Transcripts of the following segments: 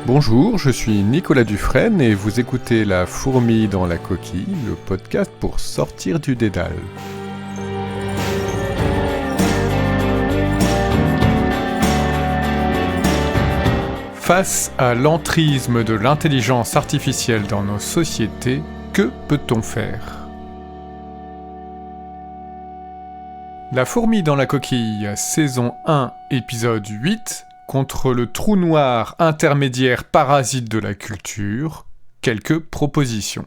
Bonjour, je suis Nicolas Dufresne et vous écoutez La Fourmi dans la coquille, le podcast pour sortir du dédale. Face à l'entrisme de l'intelligence artificielle dans nos sociétés, que peut-on faire ? La Fourmi dans la coquille, saison 1, épisode 8, contre le trou noir intermédiaire parasite de la culture, quelques propositions.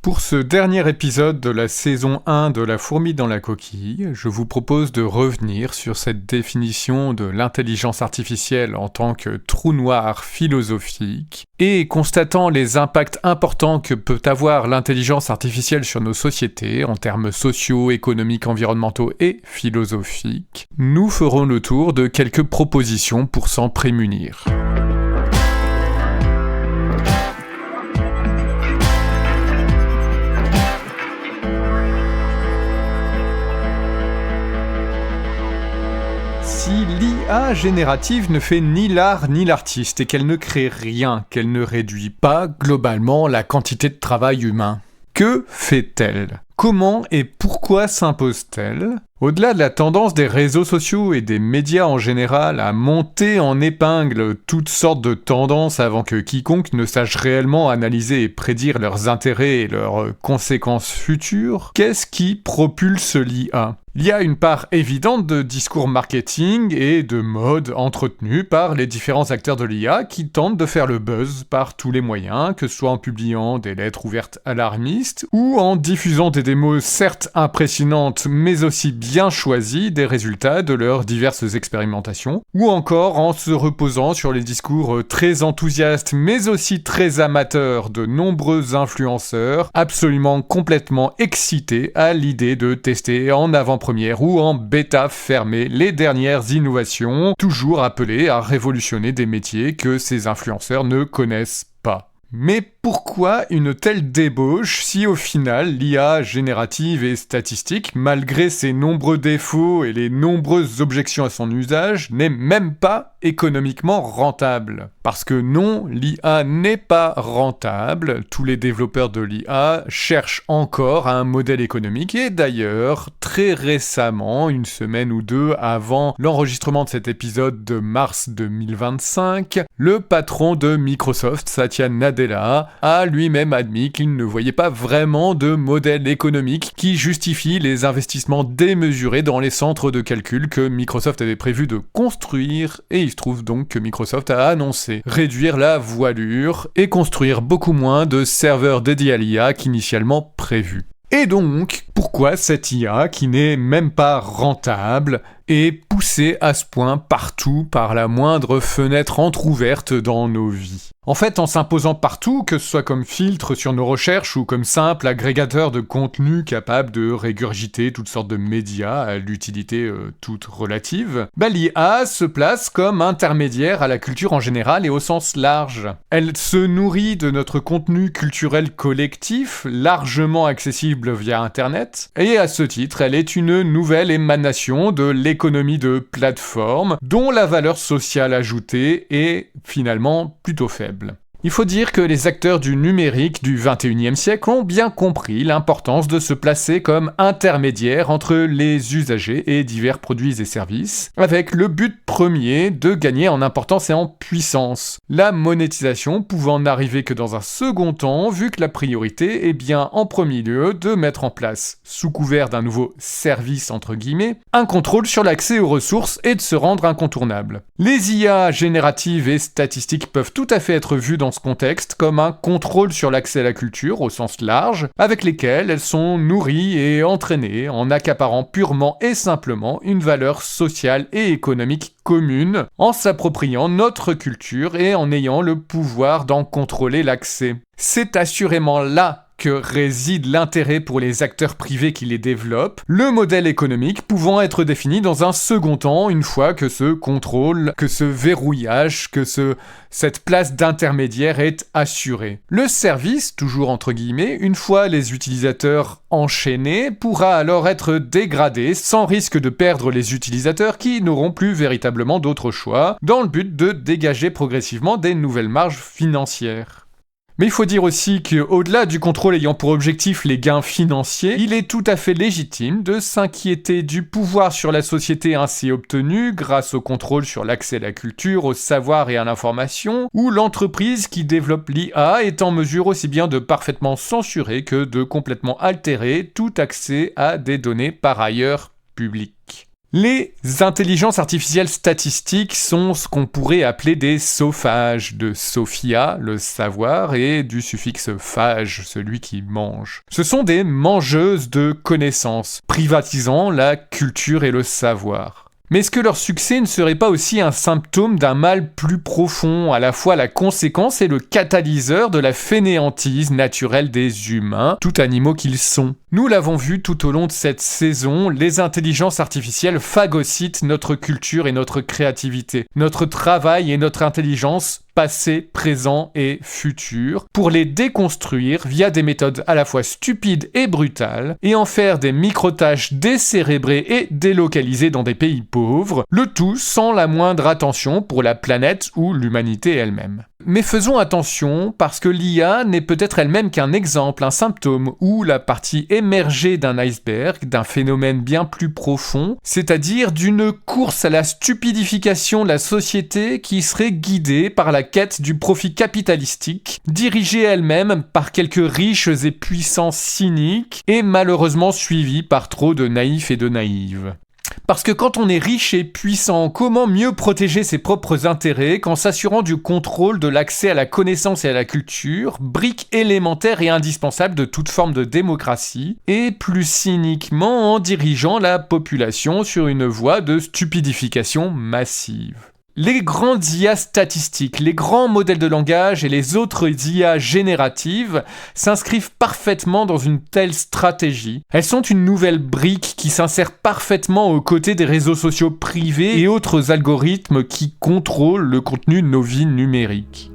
Pour ce dernier épisode de la saison 1 de La Fourmi dans la coquille, je vous propose de revenir sur cette définition de l'intelligence artificielle en tant que trou noir philosophique, et constatant les impacts importants que peut avoir l'intelligence artificielle sur nos sociétés en termes sociaux, économiques, environnementaux et philosophiques, nous ferons le tour de quelques propositions pour s'en prémunir. Si l'IA générative ne fait ni l'art ni l'artiste et qu'elle ne crée rien, qu'elle ne réduit pas globalement la quantité de travail humain, que fait-elle ? Comment et pourquoi s'impose-t-elle ? Au-delà de la tendance des réseaux sociaux et des médias en général à monter en épingle toutes sortes de tendances avant que quiconque ne sache réellement analyser et prédire leurs intérêts et leurs conséquences futures, qu'est-ce qui propulse l'IA ? Il y a une part évidente de discours marketing et de mode entretenu par les différents acteurs de l'IA qui tentent de faire le buzz par tous les moyens, que ce soit en publiant des lettres ouvertes alarmistes ou en diffusant des démos certes impressionnantes mais aussi bien choisies des résultats de leurs diverses expérimentations, ou encore en se reposant sur les discours très enthousiastes mais aussi très amateurs de nombreux influenceurs absolument complètement excités à l'idée de tester en avant-première ou en bêta fermée les dernières innovations, toujours appelées à révolutionner des métiers que ces influenceurs ne connaissent pas. Mais pourquoi une telle débauche si au final l'IA générative et statistique, malgré ses nombreux défauts et les nombreuses objections à son usage, n'est même pas économiquement rentable ? Parce que non, l'IA n'est pas rentable, tous les développeurs de l'IA cherchent encore un modèle économique et d'ailleurs, très récemment, une semaine ou deux avant l'enregistrement de cet épisode de mars 2025, le patron de Microsoft, Satya Nadella, a lui-même admis qu'il ne voyait pas vraiment de modèle économique qui justifie les investissements démesurés dans les centres de calcul que Microsoft avait prévu de construire, et il se trouve donc que Microsoft a annoncé réduire la voilure et construire beaucoup moins de serveurs dédiés à l'IA qu'initialement prévu. Et donc, pourquoi cette IA, qui n'est même pas rentable, est poussée à ce point partout par la moindre fenêtre entrouverte dans nos vies ? En fait, en s'imposant partout, que ce soit comme filtre sur nos recherches ou comme simple agrégateur de contenu capable de régurgiter toutes sortes de médias à l'utilité toute relative, l'IA se place comme intermédiaire à la culture en général et au sens large. Elle se nourrit de notre contenu culturel collectif, largement accessible via Internet, et à ce titre, elle est une nouvelle émanation de l'économie de plateforme, dont la valeur sociale ajoutée est finalement plutôt faible. Il faut dire que les acteurs du numérique du XXIe siècle ont bien compris l'importance de se placer comme intermédiaire entre les usagers et divers produits et services, avec le but premier de gagner en importance et en puissance. La monétisation pouvant n'arriver que dans un second temps, vu que la priorité est bien en premier lieu de mettre en place, sous couvert d'un nouveau service entre guillemets, un contrôle sur l'accès aux ressources et de se rendre incontournable. Les IA génératives et statistiques peuvent tout à fait être vues dans ce contexte comme un contrôle sur l'accès à la culture au sens large, avec lesquels elles sont nourries et entraînées en accaparant purement et simplement une valeur sociale et économique commune, en s'appropriant notre culture et en ayant le pouvoir d'en contrôler l'accès. C'est assurément là que réside l'intérêt pour les acteurs privés qui les développent, le modèle économique pouvant être défini dans un second temps une fois que ce contrôle, que ce verrouillage, que cette place d'intermédiaire est assurée. Le service, toujours entre guillemets, une fois les utilisateurs enchaînés, pourra alors être dégradé sans risque de perdre les utilisateurs qui n'auront plus véritablement d'autre choix, dans le but de dégager progressivement des nouvelles marges financières. Mais il faut dire aussi qu'au-delà du contrôle ayant pour objectif les gains financiers, il est tout à fait légitime de s'inquiéter du pouvoir sur la société ainsi obtenu grâce au contrôle sur l'accès à la culture, au savoir et à l'information, où l'entreprise qui développe l'IA est en mesure aussi bien de parfaitement censurer que de complètement altérer tout accès à des données par ailleurs publiques. Les intelligences artificielles statistiques sont ce qu'on pourrait appeler des sophages, de sophia, le savoir, et du suffixe phage, celui qui mange. Ce sont des mangeuses de connaissances, privatisant la culture et le savoir. Mais est-ce que leur succès ne serait pas aussi un symptôme d'un mal plus profond, à la fois la conséquence et le catalyseur de la fainéantise naturelle des humains, tout animaux qu'ils sont? Nous l'avons vu tout au long de cette saison, les intelligences artificielles phagocytent notre culture et notre créativité, notre travail et notre intelligence passé, présent et futur, pour les déconstruire via des méthodes à la fois stupides et brutales, et en faire des micro-tâches décérébrées et délocalisées dans des pays pauvres, le tout sans la moindre attention pour la planète ou l'humanité elle-même. Mais faisons attention, parce que l'IA n'est peut-être elle-même qu'un exemple, un symptôme, ou la partie émergée d'un iceberg, d'un phénomène bien plus profond, c'est-à-dire d'une course à la stupidification de la société qui serait guidée par la quête du profit capitalistique, dirigée elle-même par quelques riches et puissants cyniques, et malheureusement suivie par trop de naïfs et de naïves. Parce que quand on est riche et puissant, comment mieux protéger ses propres intérêts qu'en s'assurant du contrôle de l'accès à la connaissance et à la culture, brique élémentaire et indispensable de toute forme de démocratie, et plus cyniquement en dirigeant la population sur une voie de stupidification massive. Les grandes IA statistiques, les grands modèles de langage et les autres IA génératives s'inscrivent parfaitement dans une telle stratégie. Elles sont une nouvelle brique qui s'insère parfaitement aux côtés des réseaux sociaux privés et autres algorithmes qui contrôlent le contenu de nos vies numériques.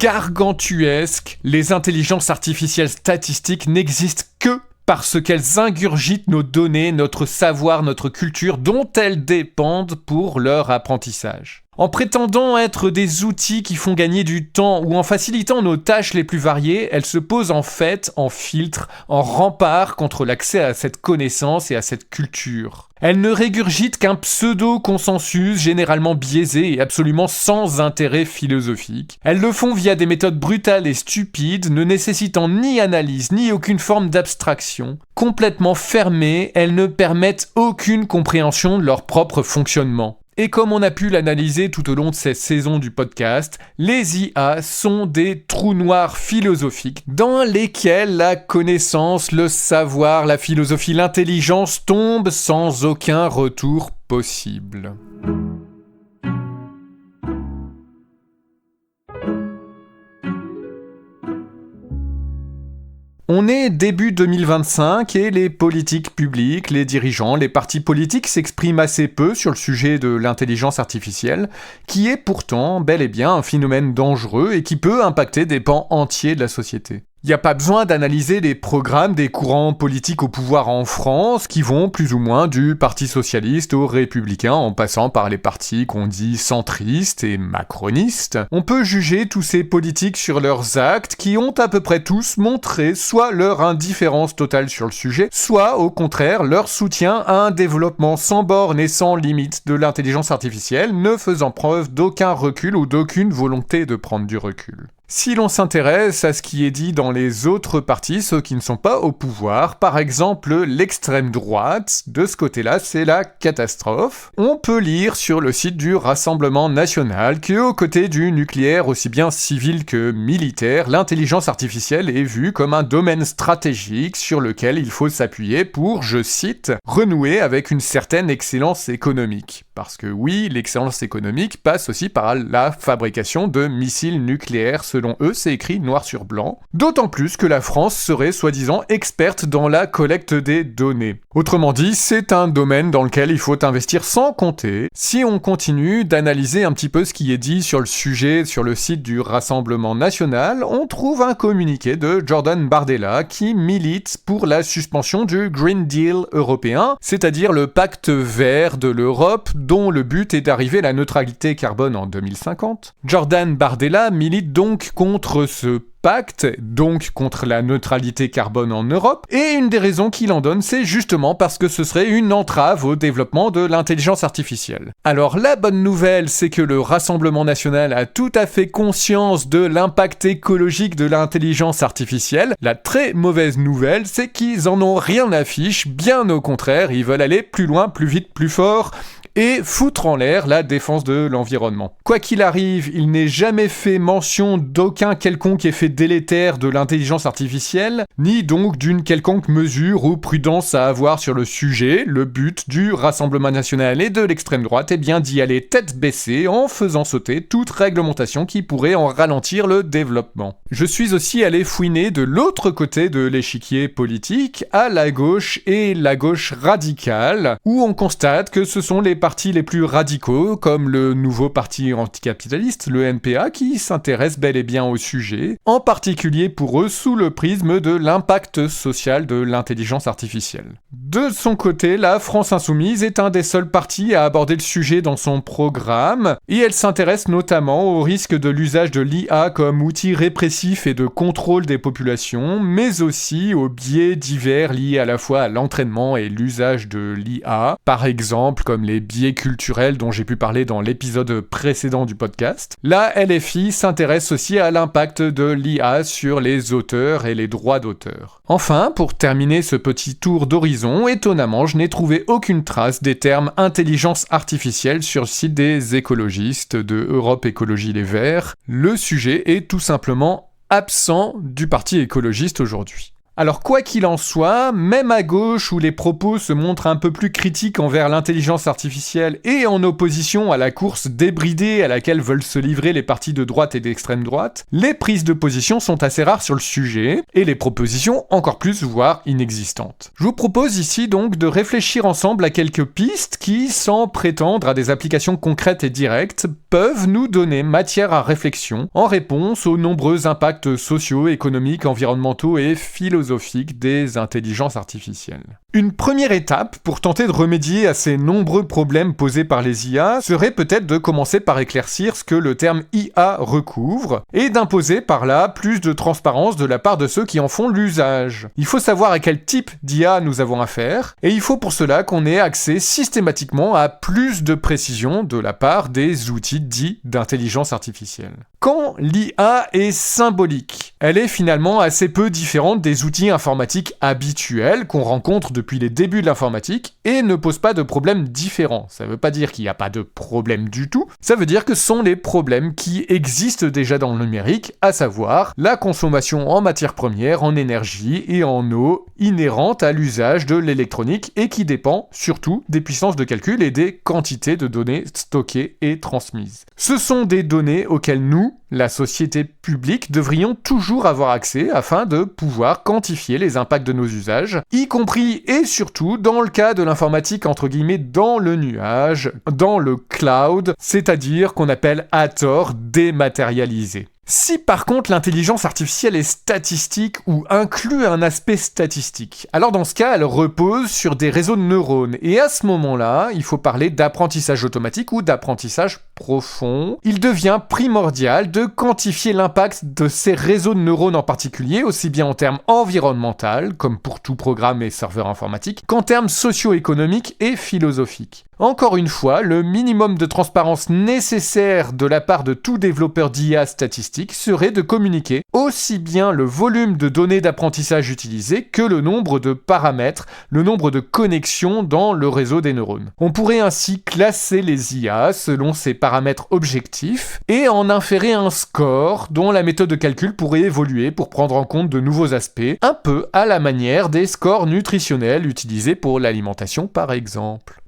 Gargantuesques, les intelligences artificielles statistiques n'existent que parce qu'elles ingurgitent nos données, notre savoir, notre culture, dont elles dépendent pour leur apprentissage. En prétendant être des outils qui font gagner du temps ou en facilitant nos tâches les plus variées, elles se posent en fait en filtre, en rempart contre l'accès à cette connaissance et à cette culture. Elles ne régurgitent qu'un pseudo-consensus généralement biaisé et absolument sans intérêt philosophique. Elles le font via des méthodes brutales et stupides, ne nécessitant ni analyse ni aucune forme d'abstraction. Complètement fermées, elles ne permettent aucune compréhension de leur propre fonctionnement. Et comme on a pu l'analyser tout au long de cette saison du podcast, les IA sont des trous noirs philosophiques dans lesquels la connaissance, le savoir, la philosophie, l'intelligence tombent sans aucun retour possible. On est début 2025 et les politiques publiques, les dirigeants, les partis politiques s'expriment assez peu sur le sujet de l'intelligence artificielle, qui est pourtant bel et bien un phénomène dangereux et qui peut impacter des pans entiers de la société. Il n'y a pas besoin d'analyser les programmes des courants politiques au pouvoir en France qui vont plus ou moins du Parti socialiste aux Républicains en passant par les partis qu'on dit centristes et macronistes. On peut juger tous ces politiques sur leurs actes qui ont à peu près tous montré soit leur indifférence totale sur le sujet, soit au contraire leur soutien à un développement sans bornes et sans limite de l'intelligence artificielle, ne faisant preuve d'aucun recul ou d'aucune volonté de prendre du recul. Si l'on s'intéresse à ce qui est dit dans les autres partis, ceux qui ne sont pas au pouvoir, par exemple l'extrême droite, de ce côté-là, c'est la catastrophe. On peut lire sur le site du Rassemblement national que, aux côtés du nucléaire aussi bien civil que militaire, l'intelligence artificielle est vue comme un domaine stratégique sur lequel il faut s'appuyer pour, je cite, renouer avec une certaine excellence économique. Parce que oui, l'excellence économique passe aussi par la fabrication de missiles nucléaires. Selon eux, c'est écrit noir sur blanc. D'autant plus que la France serait soi-disant experte dans la collecte des données. Autrement dit, c'est un domaine dans lequel il faut investir sans compter. Si on continue d'analyser un petit peu ce qui est dit sur le sujet sur le site du Rassemblement national, on trouve un communiqué de Jordan Bardella qui milite pour la suspension du Green Deal européen, c'est-à-dire le pacte vert de l'Europe dont le but est d'arriver à la neutralité carbone en 2050. Jordan Bardella milite donc contre ce pacte, donc contre la neutralité carbone en Europe, et une des raisons qu'il en donne, c'est justement parce que ce serait une entrave au développement de l'intelligence artificielle. Alors la bonne nouvelle, c'est que le Rassemblement national a tout à fait conscience de l'impact écologique de l'intelligence artificielle. La très mauvaise nouvelle, c'est qu'ils en ont rien à fiche, bien au contraire, ils veulent aller plus loin, plus vite, plus fort, et foutre en l'air la défense de l'environnement. Quoi qu'il arrive, il n'est jamais fait mention d'aucun quelconque effet délétère de l'intelligence artificielle, ni donc d'une quelconque mesure ou prudence à avoir sur le sujet. Le but du Rassemblement national et de l'extrême droite est bien d'y aller tête baissée en faisant sauter toute réglementation qui pourrait en ralentir le développement. Je suis aussi allé fouiner de l'autre côté de l'échiquier politique, à la gauche et la gauche radicale, où on constate que ce sont les partis les plus radicaux, comme le nouveau parti anticapitaliste, le NPA, qui s'intéresse bel et bien au sujet, en particulier pour eux sous le prisme de l'impact social de l'intelligence artificielle. De son côté, la France Insoumise est un des seuls partis à aborder le sujet dans son programme, et elle s'intéresse notamment au risque de l'usage de l'IA comme outil répressif et de contrôle des populations, mais aussi aux biais divers liés à la fois à l'entraînement et l'usage de l'IA, par exemple comme les biais culturels dont j'ai pu parler dans l'épisode précédent du podcast. La LFI s'intéresse aussi à l'impact de l'IA sur les auteurs et les droits d'auteur. Enfin, pour terminer ce petit tour d'horizon, étonnamment, je n'ai trouvé aucune trace des termes intelligence artificielle sur le site des écologistes de Europe Écologie Les Verts. Le sujet est tout simplement absent du parti écologiste aujourd'hui. Alors quoi qu'il en soit, même à gauche où les propos se montrent un peu plus critiques envers l'intelligence artificielle et en opposition à la course débridée à laquelle veulent se livrer les partis de droite et d'extrême droite, les prises de position sont assez rares sur le sujet, et les propositions encore plus, voire inexistantes. Je vous propose ici donc de réfléchir ensemble à quelques pistes qui, sans prétendre à des applications concrètes et directes, peuvent nous donner matière à réflexion en réponse aux nombreux impacts sociaux, économiques, environnementaux et philosophiques des intelligences artificielles. Une première étape pour tenter de remédier à ces nombreux problèmes posés par les IA serait peut-être de commencer par éclaircir ce que le terme IA recouvre et d'imposer par là plus de transparence de la part de ceux qui en font l'usage. Il faut savoir à quel type d'IA nous avons affaire et il faut pour cela qu'on ait accès systématiquement à plus de précision de la part des outils dits d'intelligence artificielle. Quand l'IA est symbolique, elle est finalement assez peu différente des outils informatiques habituels qu'on rencontre depuis les débuts de l'informatique et ne pose pas de problèmes différents. Ça veut pas dire qu'il n'y a pas de problème du tout, ça veut dire que ce sont les problèmes qui existent déjà dans le numérique, à savoir la consommation en matières premières, en énergie et en eau inhérente à l'usage de l'électronique et qui dépend surtout des puissances de calcul et des quantités de données stockées et transmises. Ce sont des données auxquelles nous, la société publique, devrions toujours avoir accès afin de pouvoir quantifier les impacts de nos usages, y compris et surtout dans le cas de l'informatique entre guillemets dans le nuage, dans le cloud, c'est-à-dire qu'on appelle à tort dématérialisé. Si par contre l'intelligence artificielle est statistique ou inclut un aspect statistique, alors dans ce cas elle repose sur des réseaux de neurones et à ce moment-là il faut parler d'apprentissage automatique ou d'apprentissage profond. Il devient primordial de quantifier l'impact de ces réseaux de neurones en particulier, aussi bien en termes environnementaux, comme pour tout programme et serveur informatique, qu'en termes socio-économiques et philosophiques. Encore une fois, le minimum de transparence nécessaire de la part de tout développeur d'IA statistique serait de communiquer aussi bien le volume de données d'apprentissage utilisées que le nombre de paramètres, le nombre de connexions dans le réseau des neurones. On pourrait ainsi classer les IA selon ces paramètres objectifs et en inférer un score dont la méthode de calcul pourrait évoluer pour prendre en compte de nouveaux aspects, un peu à la manière des scores nutritionnels utilisés pour l'alimentation par exemple.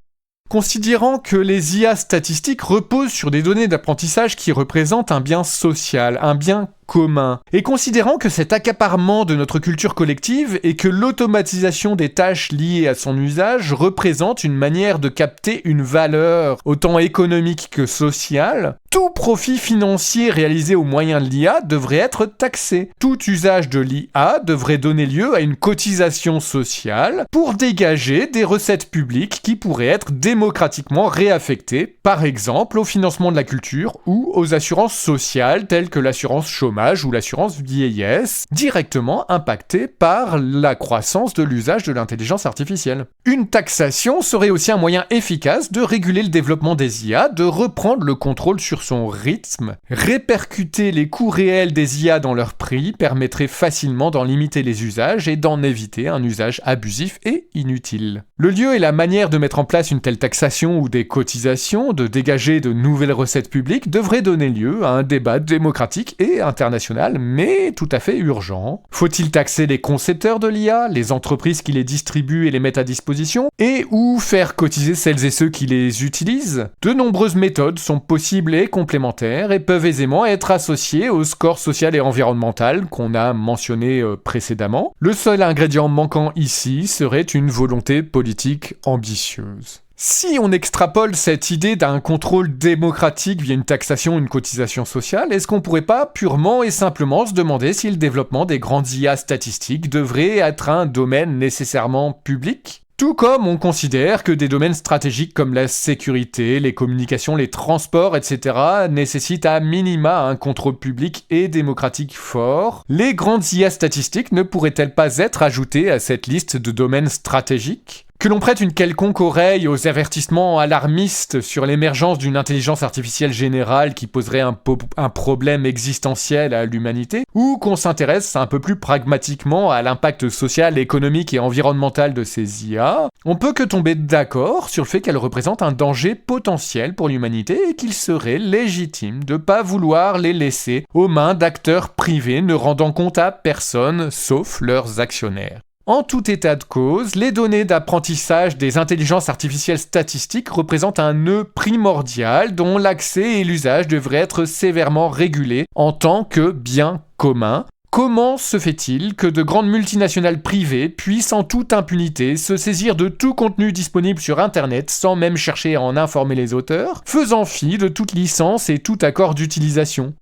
Considérant que les IA statistiques reposent sur des données d'apprentissage qui représentent un bien social, un bien commun, et considérant que cet accaparement de notre culture collective et que l'automatisation des tâches liées à son usage représente une manière de capter une valeur autant économique que sociale, tout profit financier réalisé au moyen de l'IA devrait être taxé. Tout usage de l'IA devrait donner lieu à une cotisation sociale pour dégager des recettes publiques qui pourraient être démocratiquement réaffectées, par exemple au financement de la culture ou aux assurances sociales telles que l'assurance chômage ou l'assurance vieillesse, directement impactées par la croissance de l'usage de l'intelligence artificielle. Une taxation serait aussi un moyen efficace de réguler le développement des IA, de reprendre le contrôle sur son rythme. Répercuter les coûts réels des IA dans leur prix permettrait facilement d'en limiter les usages et d'en éviter un usage abusif et inutile. Le lieu et la manière de mettre en place une telle taxation ou des cotisations, de dégager de nouvelles recettes publiques, devraient donner lieu à un débat démocratique et international, mais tout à fait urgent. Faut-il taxer les concepteurs de l'IA, les entreprises qui les distribuent et les mettent à disposition, et ou faire cotiser celles et ceux qui les utilisent? De nombreuses méthodes sont possibles et complémentaires et peuvent aisément être associées au score social et environnemental qu'on a mentionné précédemment. Le seul ingrédient manquant ici serait une volonté politique ambitieuse. Si on extrapole cette idée d'un contrôle démocratique via une taxation ou une cotisation sociale, est-ce qu'on pourrait pas purement et simplement se demander si le développement des grandes IA statistiques devrait être un domaine nécessairement public ? Tout comme on considère que des domaines stratégiques comme la sécurité, les communications, les transports, etc. nécessitent à minima un contrôle public et démocratique fort, les grandes IA statistiques ne pourraient-elles pas être ajoutées à cette liste de domaines stratégiques ? Que l'on prête une quelconque oreille aux avertissements alarmistes sur l'émergence d'une intelligence artificielle générale qui poserait un problème existentiel à l'humanité, ou qu'on s'intéresse un peu plus pragmatiquement à l'impact social, économique et environnemental de ces IA, on peut que tomber d'accord sur le fait qu'elles représentent un danger potentiel pour l'humanité et qu'il serait légitime de ne pas vouloir les laisser aux mains d'acteurs privés ne rendant compte à personne sauf leurs actionnaires. En tout état de cause, les données d'apprentissage des intelligences artificielles statistiques représentent un nœud primordial dont l'accès et l'usage devraient être sévèrement régulés en tant que bien commun. Comment se fait-il que de grandes multinationales privées puissent en toute impunité se saisir de tout contenu disponible sur Internet sans même chercher à en informer les auteurs, faisant fi de toute licence et tout accord d'utilisation ?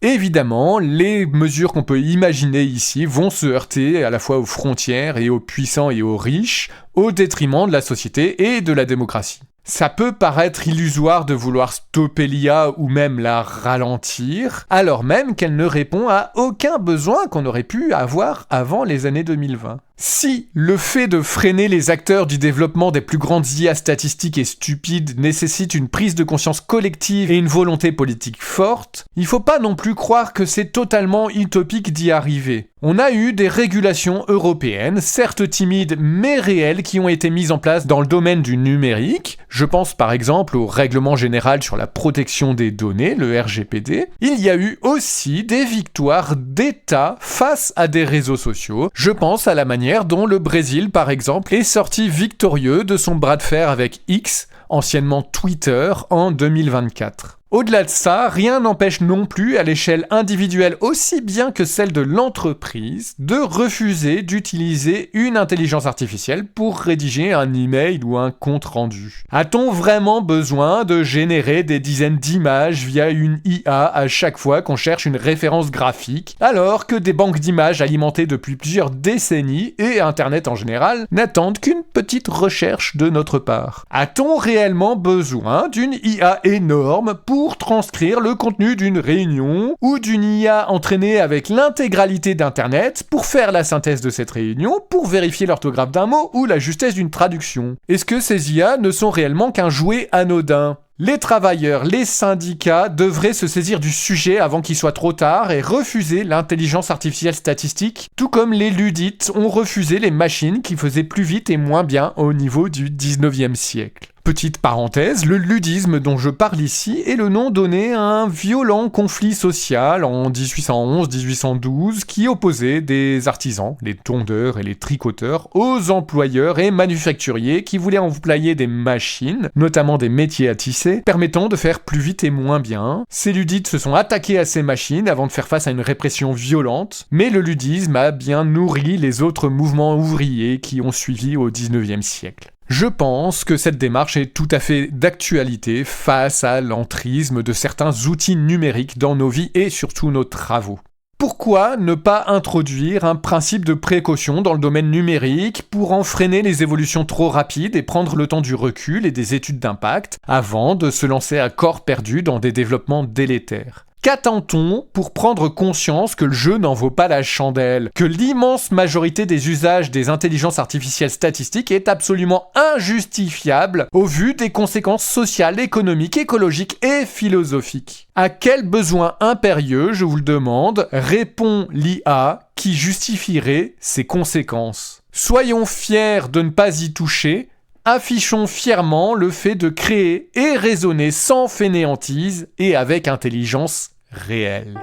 Évidemment, les mesures qu'on peut imaginer ici vont se heurter à la fois aux frontières et aux puissants et aux riches, au détriment de la société et de la démocratie. Ça peut paraître illusoire de vouloir stopper l'IA ou même la ralentir, alors même qu'elle ne répond à aucun besoin qu'on aurait pu avoir avant les années 2020. Si le fait de freiner les acteurs du développement des plus grandes IA statistiques est stupide, nécessite une prise de conscience collective et une volonté politique forte, il faut pas non plus croire que c'est totalement utopique d'y arriver. On a eu des régulations européennes, certes timides mais réelles, qui ont été mises en place dans le domaine du numérique. Je pense par exemple au Règlement général sur la protection des données, le RGPD. Il y a eu aussi des victoires d'État face à des réseaux sociaux. Je pense à la manière dont le Brésil, par exemple, est sorti victorieux de son bras de fer avec X, anciennement Twitter, en 2024. Au-delà de ça, rien n'empêche non plus, à l'échelle individuelle aussi bien que celle de l'entreprise, de refuser d'utiliser une intelligence artificielle pour rédiger un email ou un compte rendu. A-t-on vraiment besoin de générer des dizaines d'images via une IA à chaque fois qu'on cherche une référence graphique, alors que des banques d'images alimentées depuis plusieurs décennies, et Internet en général, n'attendent qu'une petite recherche de notre part? A-t-on réellement besoin d'une IA énorme pour pour transcrire le contenu d'une réunion ou d'une IA entraînée avec l'intégralité d'Internet pour faire la synthèse de cette réunion, pour vérifier l'orthographe d'un mot ou la justesse d'une traduction. Est-ce que ces IA ne sont réellement qu'un jouet anodin ? Les travailleurs, les syndicats devraient se saisir du sujet avant qu'il soit trop tard et refuser l'intelligence artificielle statistique, tout comme les ludites ont refusé les machines qui faisaient plus vite et moins bien au niveau du 19e siècle. Petite parenthèse, le ludisme dont je parle ici est le nom donné à un violent conflit social en 1811-1812 qui opposait des artisans, les tondeurs et les tricoteurs, aux employeurs et manufacturiers qui voulaient employer des machines, notamment des métiers à tisser, permettant de faire plus vite et moins bien. Ces ludites se sont attaqués à ces machines avant de faire face à une répression violente, mais le ludisme a bien nourri les autres mouvements ouvriers qui ont suivi au 19e siècle. Je pense que cette démarche est tout à fait d'actualité face à l'entrisme de certains outils numériques dans nos vies et surtout nos travaux. Pourquoi ne pas introduire un principe de précaution dans le domaine numérique pour en freiner les évolutions trop rapides et prendre le temps du recul et des études d'impact avant de se lancer à corps perdu dans des développements délétères ? Qu'attend-on pour prendre conscience que le jeu n'en vaut pas la chandelle, que l'immense majorité des usages des intelligences artificielles statistiques est absolument injustifiable au vu des conséquences sociales, économiques, écologiques et philosophiques ? À quel besoin impérieux, je vous le demande, répond l'IA qui justifierait ces conséquences ? Soyons fiers de ne pas y toucher. Affichons fièrement le fait de créer et raisonner sans fainéantise et avec intelligence réelle.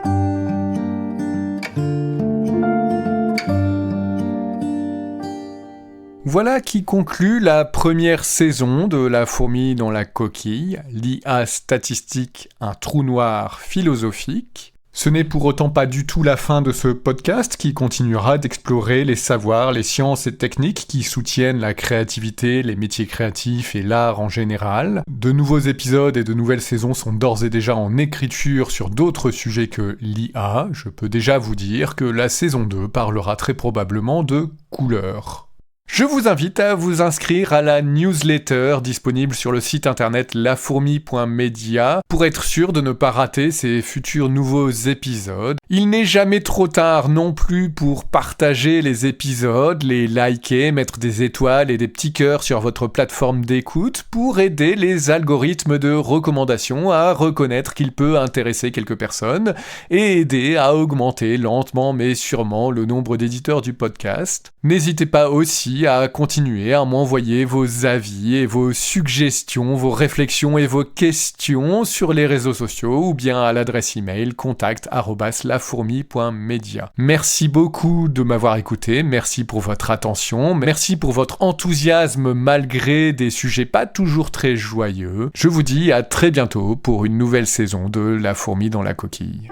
Voilà qui conclut la première saison de La fourmi dans la coquille, l'IA statistique, un trou noir philosophique. Ce n'est pour autant pas du tout la fin de ce podcast qui continuera d'explorer les savoirs, les sciences et techniques qui soutiennent la créativité, les métiers créatifs et l'art en général. De nouveaux épisodes et de nouvelles saisons sont d'ores et déjà en écriture sur d'autres sujets que l'IA. Je peux déjà vous dire que la saison 2 parlera très probablement de couleurs. Je vous invite à vous inscrire à la newsletter disponible sur le site internet lafourmi.media pour être sûr de ne pas rater ces futurs nouveaux épisodes. Il n'est jamais trop tard non plus pour partager les épisodes, les liker, mettre des étoiles et des petits cœurs sur votre plateforme d'écoute pour aider les algorithmes de recommandation à reconnaître qu'il peut intéresser quelques personnes et aider à augmenter lentement mais sûrement le nombre d'éditeurs du podcast. N'hésitez pas aussi à continuer à m'envoyer vos avis et vos suggestions, vos réflexions et vos questions sur les réseaux sociaux ou bien à l'adresse email contact@lafourmi.media. Merci beaucoup de m'avoir écouté, merci pour votre attention, merci pour votre enthousiasme malgré des sujets pas toujours très joyeux. Je vous dis à très bientôt pour une nouvelle saison de La fourmi dans la coquille.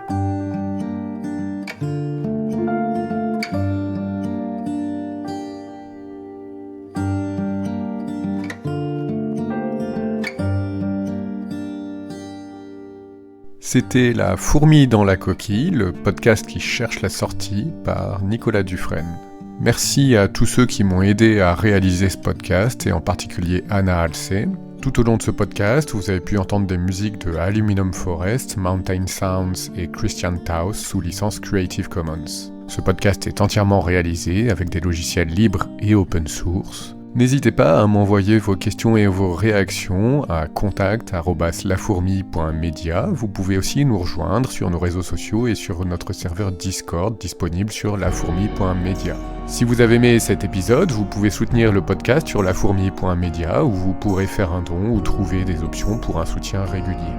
C'était La fourmi dans la coquille, le podcast qui cherche la sortie par Nicolas Dufresne. Merci à tous ceux qui m'ont aidé à réaliser ce podcast et en particulier Anna Halsey. Tout au long de ce podcast, vous avez pu entendre des musiques de Aluminum Forest, Mountain Sounds et Christian Taus sous licence Creative Commons. Ce podcast est entièrement réalisé avec des logiciels libres et open source. N'hésitez pas à m'envoyer vos questions et vos réactions à contact@lafourmi.media. Vous pouvez aussi nous rejoindre sur nos réseaux sociaux et sur notre serveur Discord disponible sur lafourmi.media. Si vous avez aimé cet épisode, vous pouvez soutenir le podcast sur lafourmi.media où vous pourrez faire un don ou trouver des options pour un soutien régulier.